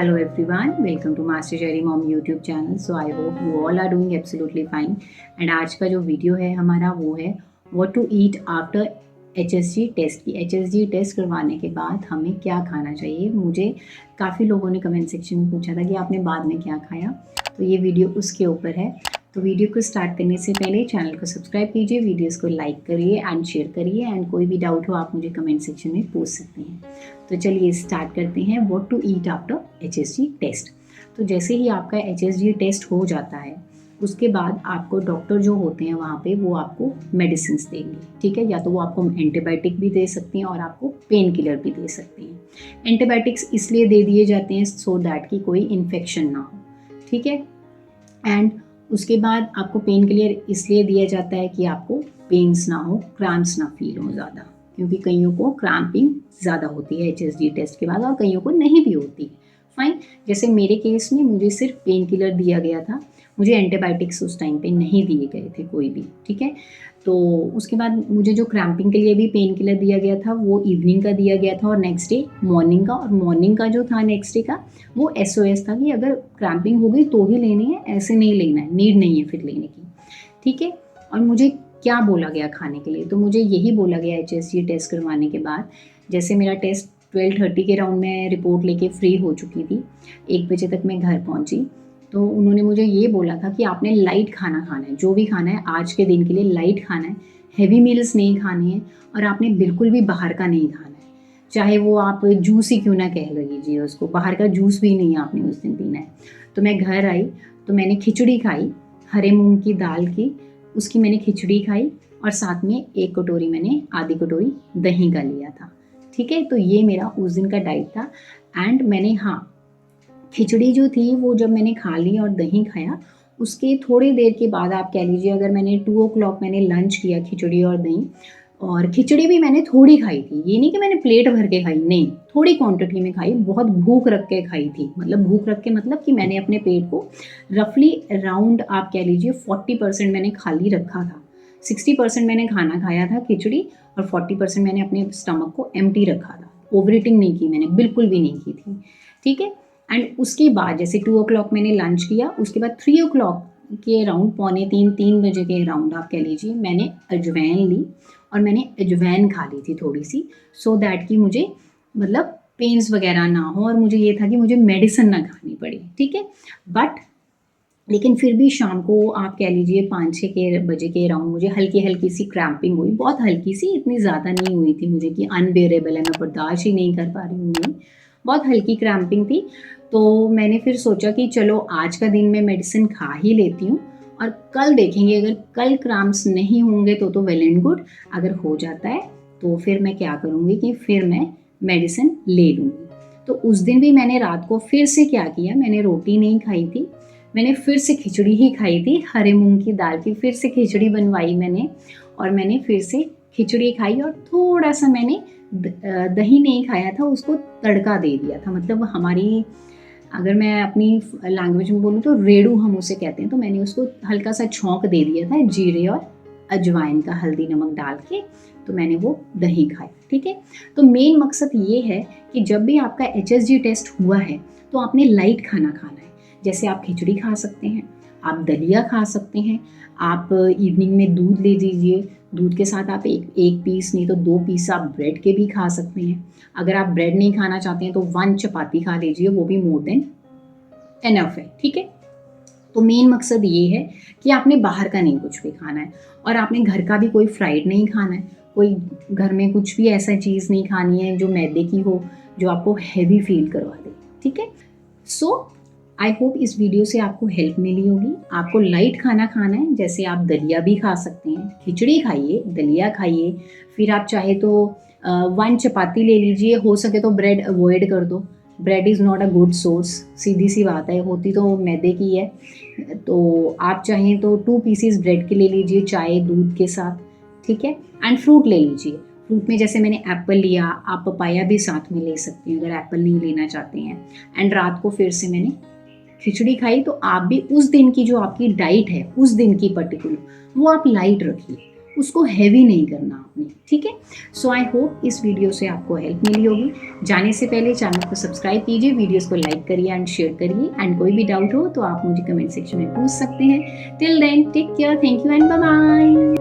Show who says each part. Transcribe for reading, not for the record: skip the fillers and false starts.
Speaker 1: Hello everyone, welcome to Master Cherry Mom YouTube channel. So I hope you all are doing absolutely fine. And आज का जो video है हमारा वो है what to eat after HSG test की HSG test करवाने के बाद हमें क्या खाना चाहिए। मुझे काफ़ी लोगों ने कमेंट सेक्शन में पूछा था कि आपने बाद में क्या खाया, तो ये वीडियो उसके ऊपर है। तो वीडियो को स्टार्ट करने से पहले चैनल को सब्सक्राइब कीजिए, वीडियोस को लाइक करिए एंड शेयर करिए एंड कोई भी डाउट हो आप मुझे कमेंट सेक्शन में पूछ सकते हैं। तो चलिए स्टार्ट करते हैं what to eat after HSG test. तो जैसे ही आपका HSG टेस्ट हो जाता है उसके बाद आपको डॉक्टर जो होते हैं वहाँ पे वो आपको मेडिसिन देंगे, ठीक है। या तो वो आपको एंटीबायोटिक भी दे सकते हैं और आपको पेन किलर भी दे सकते हैं। एंटीबायोटिक्स इसलिए दे दिए जाते हैं सो दैट कि कोई इन्फेक्शन ना हो, ठीक है। एंड उसके बाद आपको पेन किलर इसलिए दिया जाता है कि आपको पेन्स ना हो, क्रैम्प्स ना फील हो ज़्यादा, क्योंकि कईयों को क्रैम्पिंग ज़्यादा होती है HSG टेस्ट के बाद और कईयों को नहीं भी होती। फाइन, जैसे मेरे केस में मुझे सिर्फ पेन किलर दिया गया था, मुझे एंटीबायोटिक्स उस टाइम पे नहीं दिए गए थे कोई भी, ठीक है। तो उसके बाद मुझे जो क्रैम्पिंग के लिए भी पेन किलर दिया गया था वो इवनिंग का दिया गया था और नेक्स्ट डे मॉर्निंग का, और मॉर्निंग का जो था नेक्स्ट डे का वो SOS था कि अगर क्रैम्पिंग हो गई तो ही लेनी है, ऐसे नहीं लेना है, नीड नहीं है फिर लेने की, ठीक है। और मुझे क्या बोला गया खाने के लिए, तो मुझे यही बोला गया HSG टेस्ट करवाने के बाद, जैसे मेरा टेस्ट 12:30 के राउंड में रिपोर्ट लेके फ्री हो चुकी थी, 1 बजे तक मैं घर पहुंची, तो उन्होंने मुझे ये बोला था कि आपने लाइट खाना खाना है, जो भी खाना है आज के दिन के लिए लाइट खाना है, हैवी मील्स नहीं खाने हैं और आपने बिल्कुल भी बाहर का नहीं खाना है, चाहे वो आप जूस ही क्यों ना कह लीजिए उसको, बाहर का जूस भी नहीं आपने उस दिन पीना है। तो मैं घर आई तो मैंने खिचड़ी खाई, हरे मूंग की दाल की, उसकी मैंने खिचड़ी खाई और साथ में 1 कटोरी मैंने आधी कटोरी दही का लिया था, ठीक है। तो ये मेरा उस दिन का डाइट था। एंड मैंने खिचड़ी जो थी वो जब मैंने खा ली और दही खाया उसके थोड़ी देर के बाद आप कह लीजिए अगर मैंने 2 o'clock मैंने लंच किया खिचड़ी और दही, और खिचड़ी भी मैंने थोड़ी खाई थी, ये नहीं कि मैंने प्लेट भर के खाई, नहीं, थोड़ी क्वांटिटी में खाई, बहुत भूख रख के खाई थी। मतलब भूख रख के मतलब कि मैंने अपने पेट को रफली अराउंड आप कह लीजिए 40% मैंने खाली रखा था, 60% मैंने खाना खाया था खिचड़ी और 40% मैंने अपने स्टमक को एम्प्टी रखा था। ओवर ईटिंग नहीं की मैंने, बिल्कुल भी नहीं की थी, ठीक है। एंड उसके बाद जैसे 2 o'clock मैंने लंच किया, उसके बाद 3 o'clock के अराउंड, 2:45-3 बजे के अराउंड आप कह लीजिए, मैंने अजवैन ली और मैंने अजवैन खा ली थी थोड़ी सी, सो दैट कि मुझे मतलब पेन्स वगैरह ना हो और मुझे ये था कि मुझे मेडिसिन ना खानी पड़े, ठीक है। बट लेकिन फिर भी शाम को आप कह लीजिए 5-6 के बजे के अराउंड मुझे हल्की हल्की सी क्रैम्पिंग हुई, बहुत हल्की सी, इतनी ज़्यादा नहीं हुई थी मुझे कि अनबेरेबल है, मैं बर्दाश्त ही नहीं कर पा रही हूँ, नहीं, बहुत हल्की क्रैम्पिंग थी। तो मैंने फिर सोचा कि चलो आज का दिन मैं मेडिसिन खा ही लेती हूँ और कल देखेंगे, अगर कल क्रैम्प्स नहीं होंगे तो वेल एंड गुड, अगर हो जाता है तो फिर मैं क्या करूँगी कि फिर मैं मेडिसिन ले लूँगी। तो उस दिन भी मैंने रात को फिर से क्या किया, मैंने रोटी नहीं खाई थी, मैंने फिर से खिचड़ी ही खाई थी, हरे मूंग की दाल की फिर से खिचड़ी बनवाई मैंने और मैंने फिर से खिचड़ी खाई और थोड़ा सा मैंने दही नहीं खाया था, उसको तड़का दे दिया था। मतलब हमारी, अगर मैं अपनी लैंग्वेज में बोलूँ तो रेड़ू हम उसे कहते हैं, तो मैंने उसको हल्का सा छौंक दे दिया था जीरे और अजवाइन का, हल्दी नमक डाल के, तो मैंने वो दही खाई, ठीक है। तो मेन मकसद ये है कि जब भी आपका HSG टेस्ट हुआ है तो आपने लाइट खाना खाना है। जैसे आप खिचड़ी खा सकते हैं, आप दलिया खा सकते हैं, आप इवनिंग में दूध ले लीजिए, दूध के साथ आप एक पीस नहीं तो 2 पीस आप ब्रेड के भी खा सकते हैं। अगर आप ब्रेड नहीं खाना चाहते हैं तो 1 चपाती खा लीजिए, वो भी मोर देन एनफ है, ठीक है। तो मेन मकसद ये है कि आपने बाहर का नहीं कुछ भी खाना है और आपने घर का भी कोई फ्राइड नहीं खाना है, कोई घर में कुछ भी ऐसा चीज़ नहीं खानी है जो मैदे की हो, जो आपको हैवी फील करवा दे, ठीक है। सो आई होप इस वीडियो से आपको हेल्प मिली होगी। आपको लाइट खाना खाना है, जैसे आप दलिया भी खा सकते हैं, खिचड़ी खाइए, दलिया खाइए, फिर आप चाहे तो 1 चपाती ले लीजिए, हो सके तो ब्रेड अवॉइड कर दो, bread is not a good source, सीधी सी बात है, होती तो मैदे की है। तो आप चाहें तो 2 पीसीस ब्रेड के ले लीजिए चाय दूध के साथ, ठीक है। एंड फ्रूट ले लीजिए, फ्रूट में जैसे मैंने एप्पल लिया, आप पपाया भी साथ में ले सकते हैं अगर एप्पल नहीं लेना चाहते हैं। एंड रात को फिर से मैंने खिचड़ी खाई, तो आप भी उस दिन की जो आपकी डाइट है, उस दिन की पर्टिकुलर, वो आप लाइट रखिए, उसको हैवी नहीं करना आपने, ठीक है। सो आई होप इस वीडियो से आपको हेल्प मिली होगी। जाने से पहले चैनल को सब्सक्राइब कीजिए, वीडियोस को लाइक करिए एंड शेयर करिए, एंड कोई भी डाउट हो तो आप मुझे कमेंट सेक्शन में पूछ सकते हैं। Till then take care, thank you and bye bye.